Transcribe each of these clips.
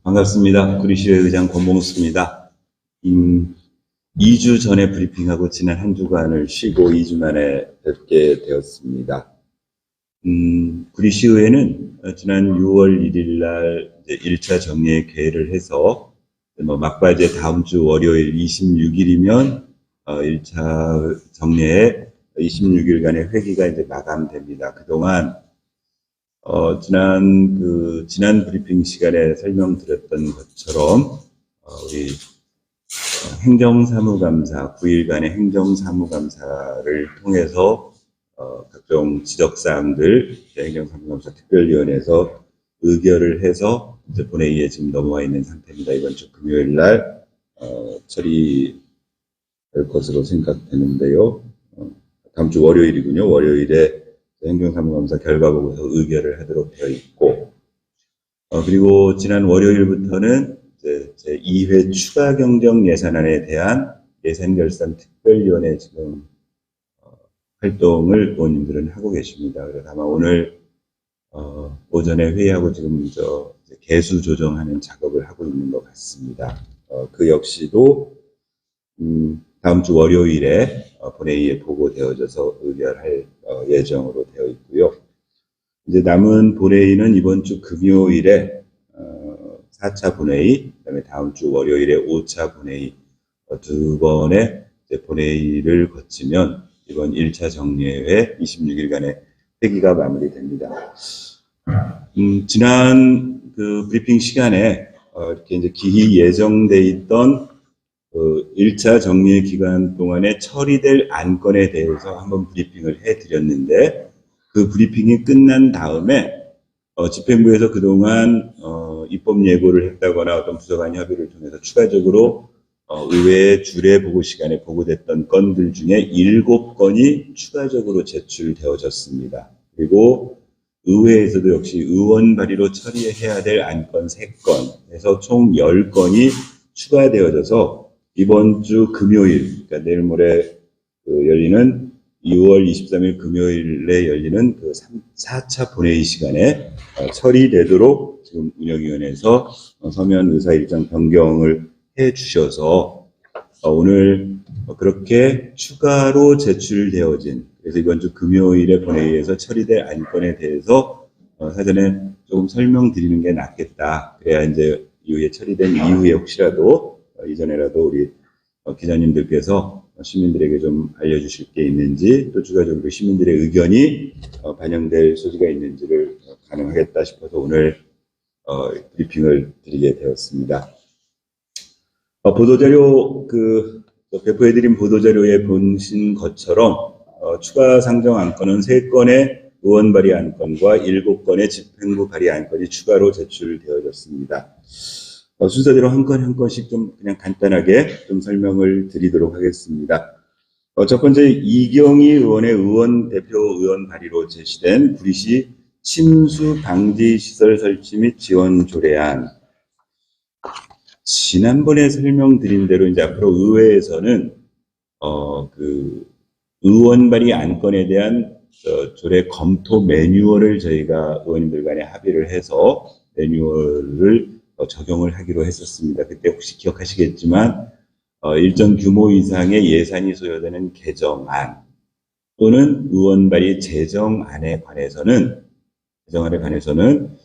반갑습니다. 구리시의 의장 권봉수입니다. 2주 전에 브리핑하고 지난 한 주간을 쉬고 2주 만에 뵙게 되었습니다. 구리시의회는 지난 6월 1일 날 1차 정례 개회를 해서 막바지에 다음 주 월요일 26일이면 1차 정례에 26일간의 회기가 이제 마감됩니다. 그동안 지난 브리핑 시간에 설명드렸던 것처럼, 우리 행정사무감사, 9일간의 행정사무감사를 통해서, 각종 지적사항들, 행정사무감사 특별위원회에서 의결을 해서, 이제 본회의에 지금 넘어와 있는 상태입니다. 이번 주 금요일 날, 처리될 것으로 생각되는데요. 다음 주 월요일이군요. 월요일에 행정사무감사 결과 보고서 의결을 하도록 되어 있고, 그리고 지난 월요일부터는 이제 제2회 추가 경정 예산안에 대한 예산결산 특별위원회 지금 활동을 의원님들은 하고 계십니다. 그래서 아마 오늘 오전에 회의하고 지금 개수 조정하는 작업을 하고 있는 것 같습니다. 그 역시도 다음 주 월요일에 본회의에 보고되어져서 의결할 예정으로 되어 있고요. 이제 남은 본회의는 이번 주 금요일에 4차 본회의, 그다음에 다음 주 월요일에 5차 본회의 두 번의 본회의를 거치면 이번 1차 정례회 26일간의 회기가 마무리됩니다. 지난 그 브리핑 시간에 이렇게 이제 기히 예정돼 있던 1차 정례 기간 동안에 처리될 안건에 대해서 한번 브리핑을 해드렸는데, 그 브리핑이 끝난 다음에 집행부에서 그동안 입법 예고를 했다거나 어떤 부서간 협의를 통해서 추가적으로 의회 주례 보고 시간에 보고됐던 건들 중에 7건이 추가적으로 제출되어졌습니다. 그리고 의회에서도 역시 의원 발의로 처리해야 될 안건 3건 해서 총 10건이 추가되어져서 이번 주 금요일, 그러니까 내일 모레 열리는 2월 23일 금요일에 열리는 그 4차 본회의 시간에 처리되도록 지금 운영위원회에서 서면 의사 일정 변경을 해 주셔서 오늘 그렇게 추가로 제출되어진, 그래서 이번 주 금요일에 본회의에서 처리될 안건에 대해서 사전에 조금 설명드리는 게 낫겠다. 그래야 이제 이후에 처리된 이후에 혹시라도 이전에라도 우리 기자님들께서 시민들에게 좀 알려주실 게 있는지, 또 추가적으로 시민들의 의견이 반영될 소지가 있는지를 가능하겠다 싶어서 오늘 브리핑을 드리게 되었습니다. 보도자료, 배포해드린 보도자료에 보신 것처럼 추가 상정 안건은 3건의 의원 발의 안건과 7건의 집행부 발의 안건이 추가로 제출되어졌습니다. 순서대로 한 건 한 건씩 좀 그냥 간단하게 좀 설명을 드리도록 하겠습니다. 첫 번째, 이경희 의원의 대표 의원 발의로 제시된 구리시 침수 방지 시설 설치 및 지원 조례안. 지난번에 설명드린 대로 이제 앞으로 의회에서는 의원 발의 안건에 대한 조례 검토 매뉴얼을 저희가 의원님들 간에 합의를 해서 매뉴얼을 적용을 하기로 했었습니다. 그때 혹시 기억하시겠지만 일정 규모 이상의 예산이 소요되는 개정안 또는 의원 발의 제정안에 관해서는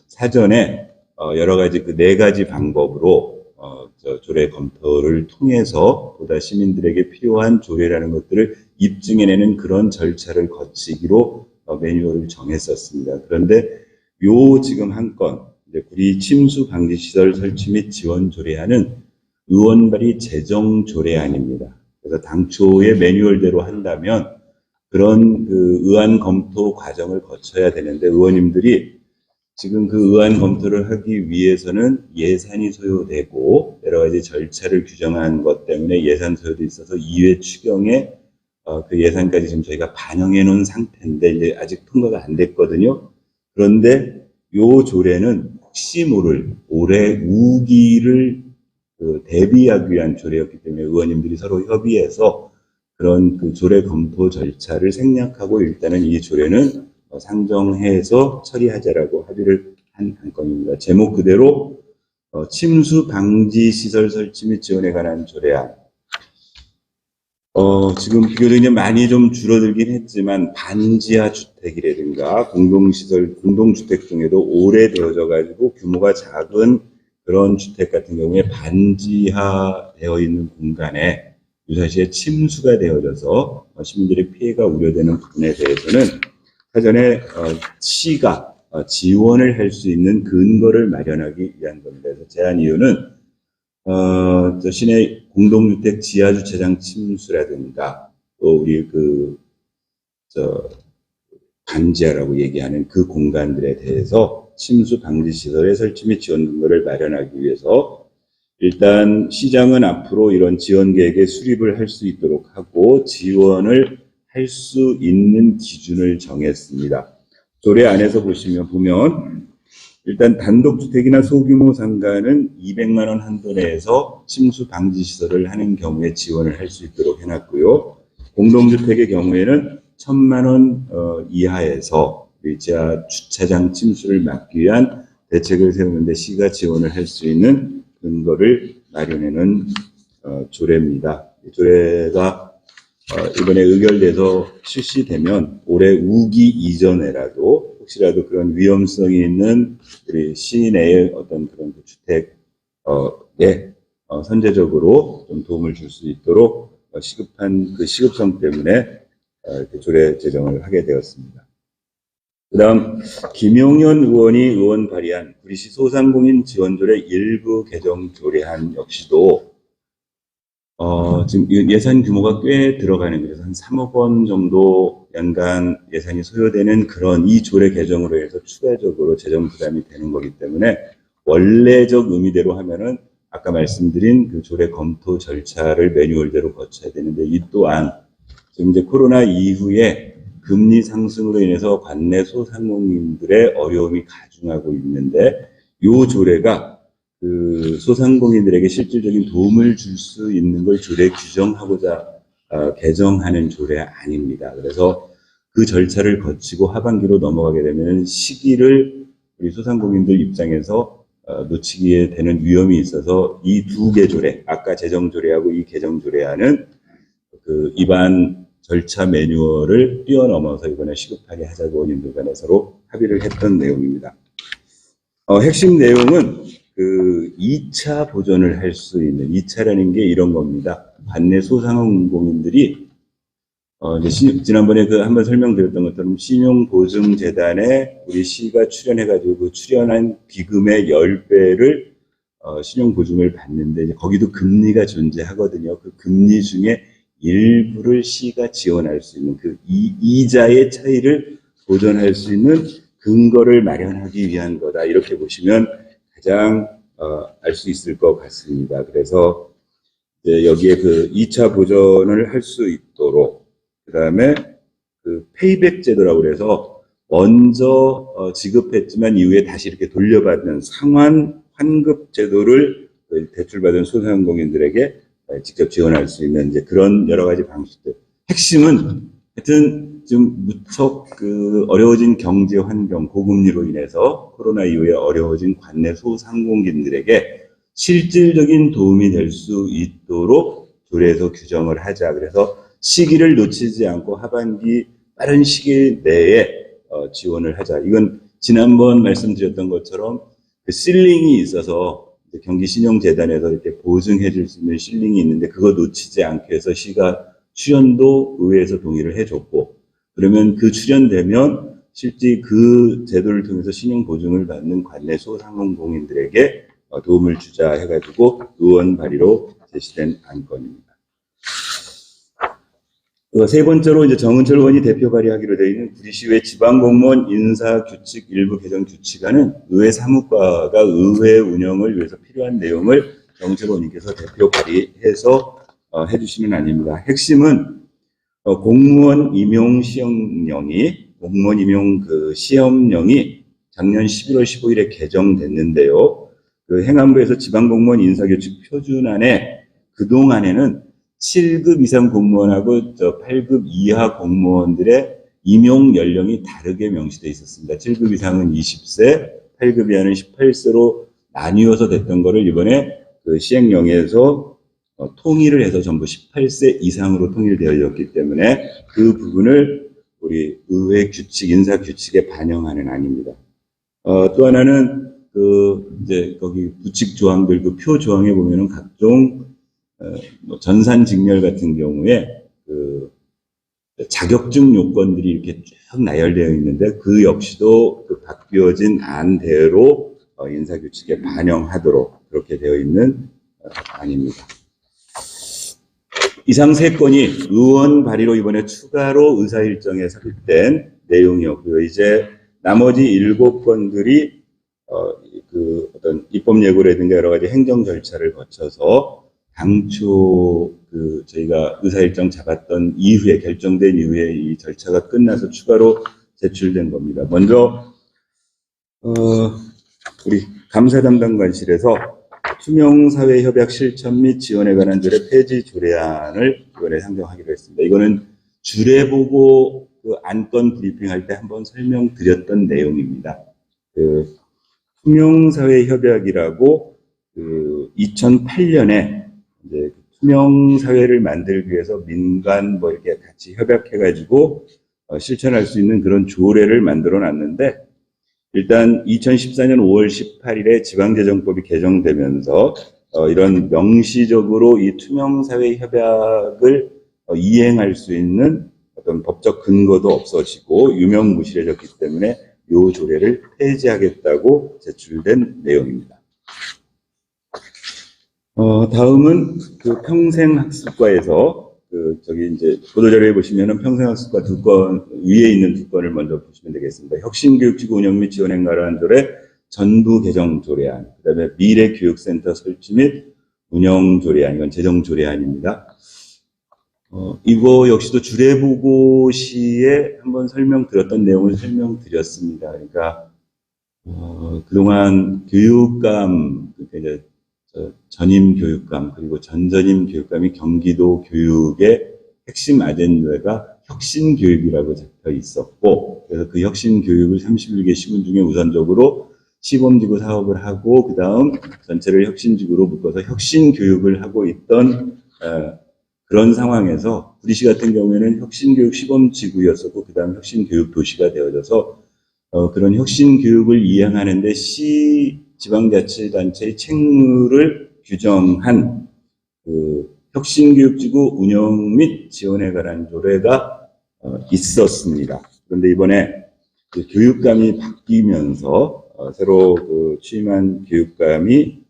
사전에 여러 가지 그 4가지 방법으로 조례 검토를 통해서 보다 시민들에게 필요한 조례라는 것들을 입증해내는 그런 절차를 거치기로 매뉴얼을 정했었습니다. 그런데 지금 한 건, 구리 침수 방지 시설 설치 및 지원 조례안은 의원 발의 제정 조례안입니다. 그래서 당초의 매뉴얼대로 한다면 그런 의안 검토 과정을 거쳐야 되는데, 의원님들이 지금 그 의안 검토를 하기 위해서는 예산이 소요되고 여러 가지 절차를 규정한 것 때문에 예산 소요도 있어서 2회 추경에 그 예산까지 지금 저희가 반영해 놓은 상태인데 이제 아직 통과가 안 됐거든요. 그런데 요 조례는 혹시 모를 올해 우기를 대비하기 위한 조례였기 때문에 의원님들이 서로 협의해서 그런 그 조례 검토 절차를 생략하고 일단은 이 조례는 상정해서 처리하자라고 합의를 한 안건입니다. 제목 그대로 침수 방지 시설 설치 및 지원에 관한 조례안. 지금 비교적 이제 많이 좀 줄어들긴 했지만, 반지하 주택이라든가 공동시설, 공동주택 중에도 오래되어져 가지고 규모가 작은 그런 주택 같은 경우에 반지하 되어 있는 공간에 유사시에 침수가 되어져서 시민들의 피해가 우려되는 부분에 대해서는 사전에 시가 지원을 할 수 있는 근거를 마련하기 위한 겁니다. 그래서 제안 이유는 시내 공동주택 지하주차장 침수라든가 또 우리 반지하라고 얘기하는 그 공간들에 대해서 침수 방지 시설의 설치 및 지원 근거를 마련하기 위해서 일단 시장은 앞으로 이런 지원 계획에 수립을 할 수 있도록 하고 지원을 할 수 있는 기준을 정했습니다. 조례 안에서 보면 일단 단독주택이나 소규모 상가는 200만 원 한도 내에서 침수 방지 시설을 하는 경우에 지원을 할 수 있도록 해놨고요. 공동주택의 경우에는 1,000만 원 이하에서 지하 주차장 침수를 막기 위한 대책을 세우는데 시가 지원을 할 수 있는 근거를 마련해놓은 조례입니다. 이 조례가 이번에 의결돼서 실시되면 올해 우기 이전에라도 혹시라도 그런 위험성이 있는 우리 시내의 어떤 그런 주택에 선제적으로 좀 도움을 줄 수 있도록 시급한 그 시급성 때문에 이렇게 조례 제정을 하게 되었습니다. 그다음 김용현 의원이 의원 발의한 구리시 소상공인 지원조례 일부 개정 조례안 역시도 지금 예산 규모가 꽤 들어가는, 그래서 한 3억 원 정도 연간 예산이 소요되는 그런 이 조례 개정으로 해서 추가적으로 재정 부담이 되는 거기 때문에 원래적 의미대로 하면은 아까 말씀드린 그 조례 검토 절차를 매뉴얼대로 거쳐야 되는데 이 또한 지금 이제 코로나 이후에 금리 상승으로 인해서 관내 소상공인들의 어려움이 가중하고 있는데 이 조례가 그 소상공인들에게 실질적인 도움을 줄 수 있는 걸 조례 규정하고자 개정하는 조례 아닙니다. 그래서 그 절차를 거치고 하반기로 넘어가게 되면 시기를 우리 소상공인들 입장에서 놓치게 되는 위험이 있어서 이 두 개 조례, 아까 재정 조례하고 이 개정 조례안은 그 입안 절차 매뉴얼을 뛰어넘어서 이번에 시급하게 하자고 의원님들 간에 서로 합의를 했던 내용입니다. 핵심 내용은 그 2차 보전을 할 수 있는, 2차라는 게 이런 겁니다. 관내 소상공인들이 이제 지난번에 그 한번 설명드렸던 것처럼 신용보증재단에 우리 시가 출연해가지고 그 출연한 기금의 10배를 신용보증을 받는데 이제 거기도 금리가 존재하거든요. 그 금리 중에 일부를 시가 지원할 수 있는 그 이자의 차이를 보전할 수 있는 근거를 마련하기 위한 거다. 이렇게 보시면 가장 알 수 있을 것 같습니다. 그래서 이제 여기에 그 2차 보전을 할 수 있도록, 그 다음에 그 페이백 제도라고 그래서 먼저 지급했지만 이후에 다시 이렇게 돌려받는 상환 환급 제도를 대출받은 소상공인들에게 직접 지원할 수 있는 이제 그런 여러 가지 방식들. 핵심은 하여튼 좀 무척 그 어려워진 경제 환경, 고금리로 인해서 코로나 이후에 어려워진 관내 소상공인들에게 실질적인 도움이 될 수 있도록 조례에서 규정을 하자. 그래서 시기를 놓치지 않고 하반기 빠른 시기 내에 지원을 하자. 이건 지난번 말씀드렸던 것처럼 그 실링이 있어서 경기신용재단에서 이렇게 보증해 줄 수 있는 실링이 있는데 그거 놓치지 않기 위해서 시가 출연도 의회에서 동의를 해줬고, 그러면 그 출연되면 실제 그 제도를 통해서 신용보증을 받는 관내 소상공인들에게 도움을 주자 해가지고 의원 발의로 제시된 안건입니다. 세 번째로 이제 정은철 의원이 대표 발의하기로 되어 있는 구리시의회 지방공무원 인사규칙 일부 개정 규칙안은 의회 사무과가 의회 운영을 위해서 필요한 내용을 정은철 의원님께서 대표 발의해서 해주시는 안입니다. 핵심은 공무원 임용 시험령이 작년 11월 15일에 개정됐는데요. 그 행안부에서 지방공무원 인사규칙 표준안에 그동안에는 7급 이상 공무원하고 8급 이하 공무원들의 임용 연령이 다르게 명시되어 있었습니다. 7급 이상은 20세, 8급 이하는 18세로 나뉘어서 됐던 거를 이번에 그 시행령에서 통일을 해서 전부 18세 이상으로 통일되어졌기 때문에 그 부분을 우리 의회 규칙, 인사 규칙에 반영하는 안입니다. 또 하나는 이제 거기 부칙 조항들, 그 표 조항에 보면은 각종 뭐 전산직렬 같은 경우에 자격증 요건들이 이렇게 쭉 나열되어 있는데 그 역시도 그 바뀌어진 안대로 인사규칙에 반영하도록 그렇게 되어 있는 안입니다. 이상 세 건이 의원 발의로 이번에 추가로 의사일정에 삽입된 내용이었고요. 이제 나머지 7건들이 어떤 입법 예고라든가 여러 가지 행정 절차를 거쳐서 당초 저희가 의사일정 잡았던 이후에, 결정된 이후에 이 절차가 끝나서 추가로 제출된 겁니다. 먼저 우리 감사 담당관실에서 투명사회협약 실천 및 지원에 관한 조례 폐지 조례안을 이번에 상정하기로 했습니다. 이거는 주례보고 안건 브리핑할 때 한번 설명드렸던 내용입니다. 투명사회협약이라고 2008년에 이제 투명사회를 만들기 위해서 민간 뭐 이렇게 같이 협약해가지고 실천할 수 있는 그런 조례를 만들어 놨는데, 일단 2014년 5월 18일에 지방재정법이 개정되면서 이런 명시적으로 이 투명사회 협약을 이행할 수 있는 어떤 법적 근거도 없어지고 유명무실해졌기 때문에 이 조례를 폐지하겠다고 제출된 내용입니다. 다음은 평생학습과에서 이제 보도자료에 보시면은 평생학습과 2건, 위에 있는 2건을 먼저 보시면 되겠습니다. 혁신교육지구 운영 및 지원에 관한 조례 전부 개정 조례안, 그 다음에 미래교육센터 설치 및 운영 조례안, 이건 재정 조례안입니다. 이거 역시도 주례보고 시에 한번 설명드렸던 내용을 설명드렸습니다. 그러니까, 그동안 교육감, 그러니까 이제 전임 교육감 그리고 전전임 교육감이 경기도 교육의 핵심 아젠다가 혁신교육이라고 잡혀 있었고, 그래서 그 혁신교육을 31개 시군 중에 우선적으로 시범지구 사업을 하고 그 다음 전체를 혁신지구로 묶어서 혁신교육을 하고 있던 그런 상황에서 구리시 같은 경우에는 혁신교육 시범지구였었고 그 다음 혁신교육 도시가 되어져서 그런 혁신교육을 이행하는데 지방자치단체의 책무를 규정한 혁신교육지구 운영 및 지원에 관한 조례가 있었습니다. 그런데 이번에 교육감이 바뀌면서 새로 취임한 교육감이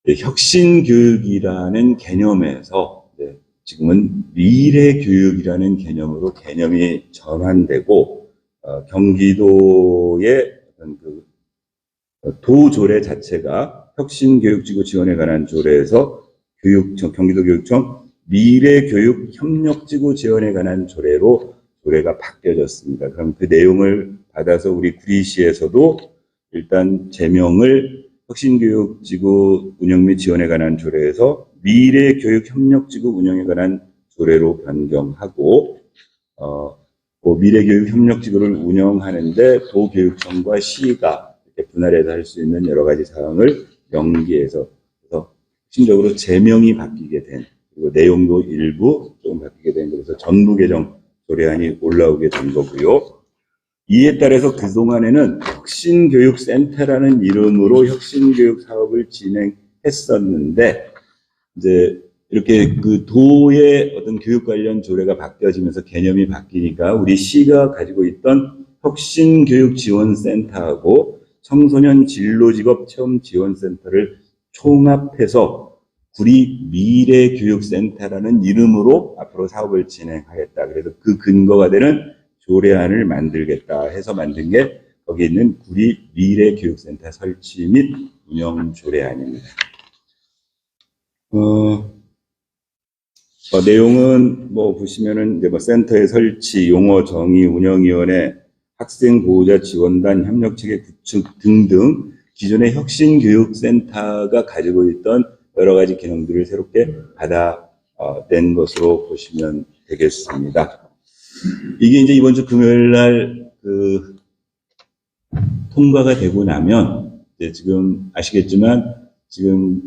혁신교육이라는 개념에서 지금은 미래교육이라는 개념으로 개념이 전환되고 경기도의 어떤 도조례 자체가 혁신교육지구 지원에 관한 조례에서 경기도교육청 미래교육협력지구 지원에 관한 조례가 바뀌어졌습니다. 그럼 그 내용을 받아서 우리 구리시에서도 일단 제명을 혁신교육지구 운영 및 지원에 관한 조례에서 미래교육협력지구 운영에 관한 조례로 변경하고, 미래교육협력지구를 운영하는데 도교육청과 시가 이렇게 분할해서 할 수 있는 여러 가지 사항을 명기해서, 그래서 핵심적으로 제명이 바뀌게 된, 그리고 내용도 일부 조금 바뀌게 된, 그래서 전부 개정 조례안이 올라오게 된 거고요. 이에 따라서 그동안에는 혁신교육센터라는 이름으로 혁신교육 사업을 진행했었는데, 이제 이렇게 도의 어떤 교육 관련 조례가 바뀌어지면서 개념이 바뀌니까 우리 시가 가지고 있던 혁신교육지원센터하고 청소년 진로직업 체험지원센터를 총합해서 구리 미래교육센터라는 이름으로 앞으로 사업을 진행하겠다. 그래서 그 근거가 되는 조례안을 만들겠다 해서 만든 게 거기 있는 구리 미래교육센터 설치 및 운영 조례안입니다. 내용은 보시면은 이제 센터의 설치, 용어 정의, 운영위원회, 학생보호자 지원단, 협력체계 구축 등등 기존의 혁신교육센터가 가지고 있던 여러 가지 기능들을 새롭게 받아낸 것으로 보시면 되겠습니다. 이게 이제 이번 주 금요일 날 통과가 되고 나면 이제 지금 아시겠지만 지금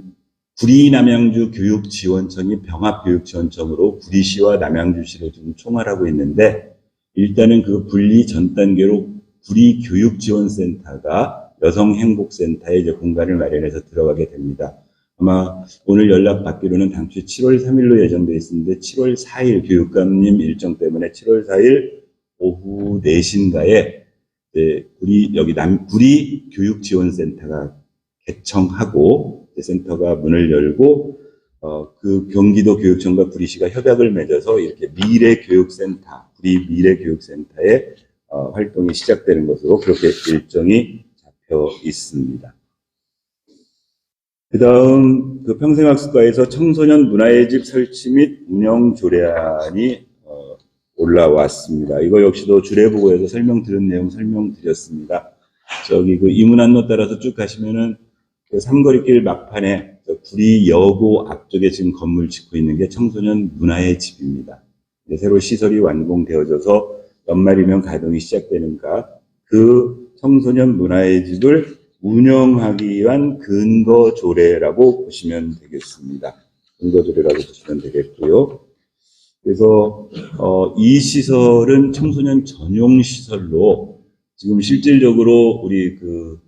구리 남양주 교육지원청이 병합교육지원청으로 구리시와 남양주시를 지금 총괄하고 있는데, 일단은 그 분리 전 단계로 구리 교육지원센터가 여성행복센터에 이제 공간을 마련해서 들어가게 됩니다. 아마 오늘 연락 받기로는 당초 7월 3일로 예정되어 있었는데 7월 4일 교육감님 일정 때문에 7월 4일 오후 4시인가에 구리 교육지원센터가 개청하고 센터가 문을 열고 그 경기도 교육청과 구리시가 협약을 맺어서 이렇게 미래교육센터, 구리 미래교육센터의 활동이 시작되는 것으로 그렇게 일정이 잡혀 있습니다. 그 다음 그 평생학습과에서 청소년 문화의 집 설치 및 운영 조례안이 올라왔습니다. 이거 역시도 주례보고에서 설명드린 내용 설명드렸습니다. 저기 그 이문안로 따라서 쭉 가시면은 그 삼거리길 막판에 구리 여고 앞쪽에 지금 건물 짓고 있는 게 청소년 문화의 집입니다. 새로 시설이 완공되어져서 연말이면 가동이 시작되는가, 그 청소년 문화의 집을 운영하기 위한 근거 조례라고 보시면 되겠습니다. 근거 조례라고 보시면 되겠고요. 그래서 이 시설은 청소년 전용 시설로 지금 실질적으로 우리 그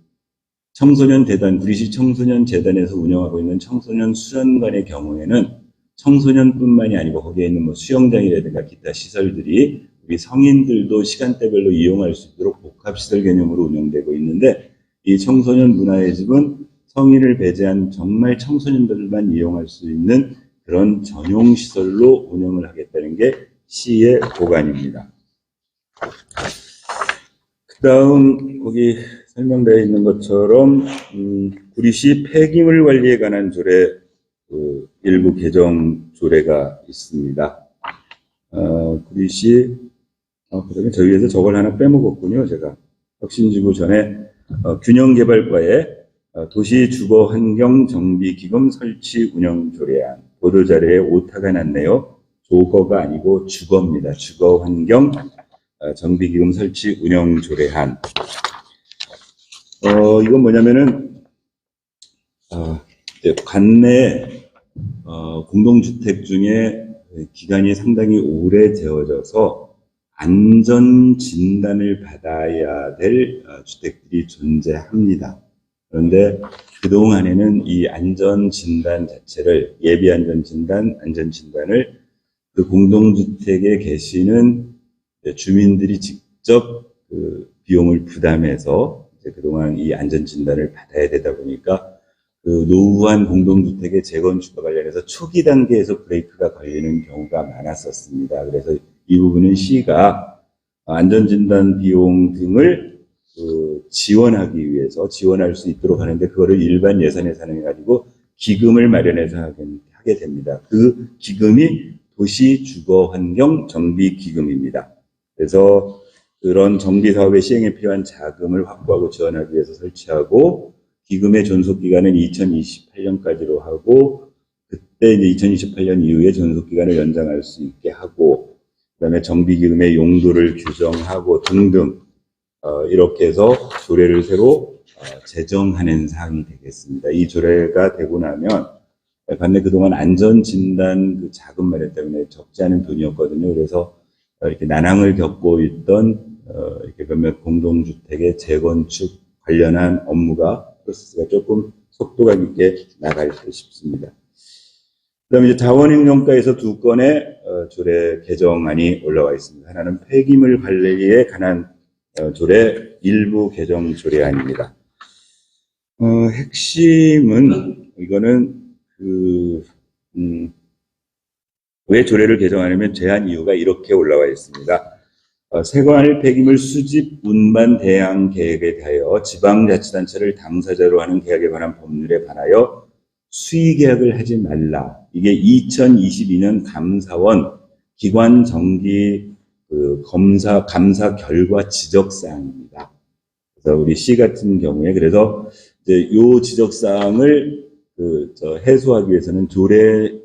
청소년 재단, 구리시 청소년 재단에서 운영하고 있는 청소년 수련관의 경우에는 청소년뿐만이 아니고 거기에 있는 뭐 수영장이라든가 기타 시설들이 우리 성인들도 시간대별로 이용할 수 있도록 복합시설 개념으로 운영되고 있는데, 이 청소년 문화의 집은 성인을 배제한 정말 청소년들만 이용할 수 있는 그런 전용 시설로 운영을 하겠다는 게 시의 보관입니다. 그 다음 거기 설명되어 있는 것처럼 구리시 폐기물 관리에 관한 조례 일부 개정 조례가 있습니다. 구리시 그다음에 저희에서 저걸 하나 빼먹었군요. 제가 혁신지구 전에 균형개발과에 도시주거환경정비기금 설치 운영 조례안, 보도자료에 오타가 났네요. 조거가 아니고 주거입니다. 주거환경 정비기금 설치 운영 조례안. 이건 뭐냐면은 관내 공동주택 중에 기간이 상당히 오래 되어져서 안전 진단을 받아야 될 주택들이 존재합니다. 그런데 그동안에는 이 안전 진단 자체를, 예비 안전 진단, 안전 진단을 그 공동주택에 계시는 주민들이 직접 그 비용을 부담해서 그동안 이 안전 진단을 받아야 되다 보니까 그 노후한 공동주택의 재건축과 관련해서 초기 단계에서 브레이크가 걸리는 경우가 많았었습니다. 그래서 이 부분은 시가 안전진단 비용 등을 지원하기 위해서 지원할 수 있도록 하는데, 그거를 일반 예산에 산정해가지고 기금을 마련해서 하게 됩니다. 그 기금이 도시주거환경정비기금입니다. 그래서 그런 정비사업의 시행에 필요한 자금을 확보하고 지원하기 위해서 설치하고, 기금의 존속기간은 2028년까지로 하고, 그때 이제 2028년 이후에 존속기간을 연장할 수 있게 하고, 그 다음에 정비기금의 용도를 규정하고 등등, 이렇게 해서 조례를 새로 제정하는 사항이 되겠습니다. 이 조례가 되고 나면, 반대 그동안 안전진단 그 자금 마련 때문에 적지 않은 돈이었거든요. 그래서 이렇게 난항을 겪고 있던, 이렇게 몇몇 공동주택의 재건축 관련한 업무가, 프로세스가 조금 속도감 있게 나갈 듯 싶습니다. 그 다음에 이제 자원행정과에서 두 건의 조례 개정안이 올라와 있습니다. 하나는 폐기물 관리에 관한 조례 일부 개정 조례안입니다. 핵심은 이거는 왜 조례를 개정하냐면 제한 이유가 이렇게 올라와 있습니다. 세관을 폐기물 수집, 운반, 대항 계획에 대하여 지방자치단체를 당사자로 하는 계약에 관한 법률에 반하여 수의계약을 하지 말라. 이게 2022년 감사원 기관 정기 감사 결과 지적사항입니다. 그래서 우리 시 같은 경우에, 그래서 이제 요 지적사항을 해소하기 위해서는 조례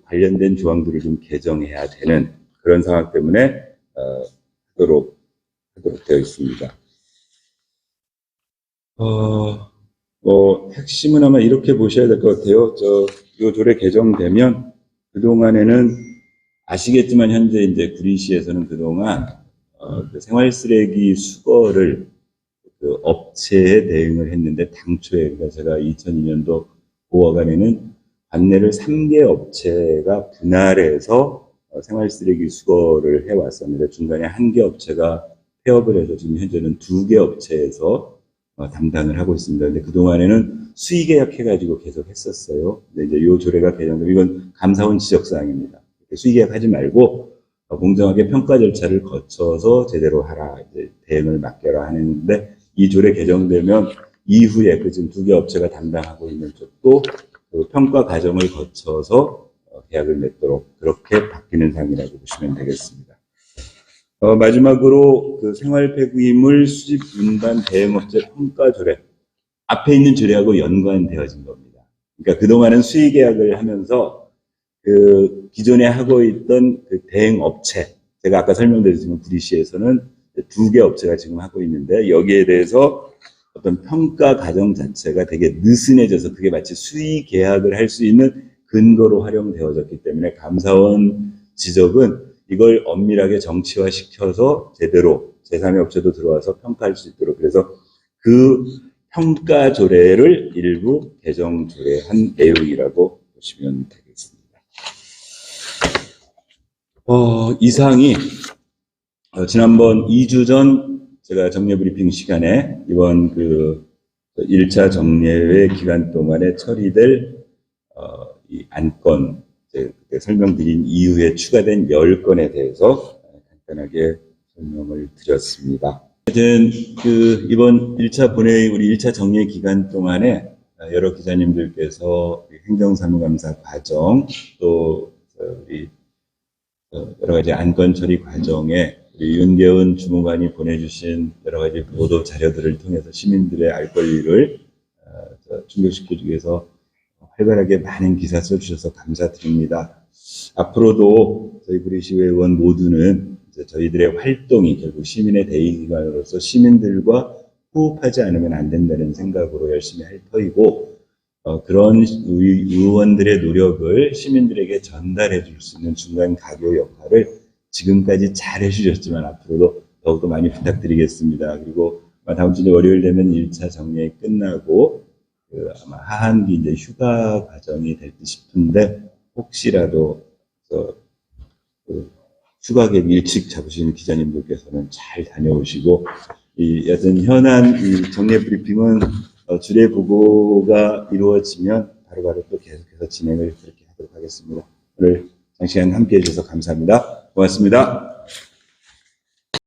관련된 조항들을 좀 개정해야 되는 그런 상황 때문에 하도록 되어 있습니다. 핵심은 아마 이렇게 보셔야 될 것 같아요. 요 조례 개정되면 그동안에는 아시겠지만 현재 이제 구리시에서는 그동안 그 생활 쓰레기 수거를 그 업체에 대응을 했는데 당초에 그러니까 제가 2002년도 5월간에는 관내를 3개 업체가 분할해서 생활 쓰레기 수거를 해왔었는데 중간에 한 개 업체가 폐업을 해서 지금 현재는 2개 업체에서 담당을 하고 있습니다. 근데 그동안에는 수의계약 해가지고 계속 했었어요. 근데 이제 요 조례가 개정되면 이건 감사원 지적사항입니다. 수의계약 하지 말고 공정하게 평가 절차를 거쳐서 제대로 하라, 이제 대응을 맡겨라 하는데 이 조례 개정되면 이후에 그 지금 2개 업체가 담당하고 있는 쪽도 그 평가 과정을 거쳐서 계약을 맺도록 그렇게 바뀌는 상이라고 보시면 되겠습니다. 마지막으로 그 생활 폐기물 수집 운반 대응업체 평가 조례 앞에 있는 조례하고 연관되어진 겁니다. 그러니까 그동안은 수의 계약을 하면서 그 기존에 하고 있던 그 대응업체 제가 아까 설명드렸지만 구리시에서는 2개 업체가 지금 하고 있는데 여기에 대해서 어떤 평가 과정 자체가 되게 느슨해져서 그게 마치 수의 계약을 할 수 있는 근거로 활용되어졌기 때문에 감사원 지적은 이걸 엄밀하게 정치화시켜서 제대로 제3의 업체도 들어와서 평가할 수 있도록 그래서 그 평가 조례를 일부 개정 조례한 내용이라고 보시면 되겠습니다. 이상이 지난번 2주 전 제가 정례 브리핑 시간에 이번 그 1차 정례회 기간 동안에 처리될 이 안건 설명드린 이후에 추가된 10건에 대해서 간단하게 설명을 드렸습니다. 하여튼 그 이번 1차 본회의 우리 1차 정례 기간 동안에 여러 기자님들께서 행정사무감사 과정 또 우리 여러 가지 안건 처리 과정에 우리 윤계훈 주무관이 보내주신 여러 가지 보도 자료들을 통해서 시민들의 알 권리를 충족시켜주기 위해서 활발하게 많은 기사 써주셔서 감사드립니다. 앞으로도 저희 구리시의회 의원 모두는 이제 저희들의 활동이 결국 시민의 대의기관으로서 시민들과 호흡하지 않으면 안 된다는 생각으로 열심히 할 터이고 그런 의원들의 노력을 시민들에게 전달해 줄 수 있는 중간 가교 역할을 지금까지 잘 해주셨지만 앞으로도 더욱더 많이 부탁드리겠습니다. 그리고 다음 주 월요일 되면 1차 정례 끝나고 아마 하반기 이제 휴가 과정이 될 듯 싶은데 혹시라도 휴가 계획 일찍 잡으시는 기자님들께서는 잘 다녀오시고 여튼 현안 이 정례 브리핑은 주례 보고가 이루어지면 바로바로 또 계속해서 진행을 그렇게 하도록 하겠습니다. 오늘 장시간 함께해 주셔서 감사합니다. 고맙습니다.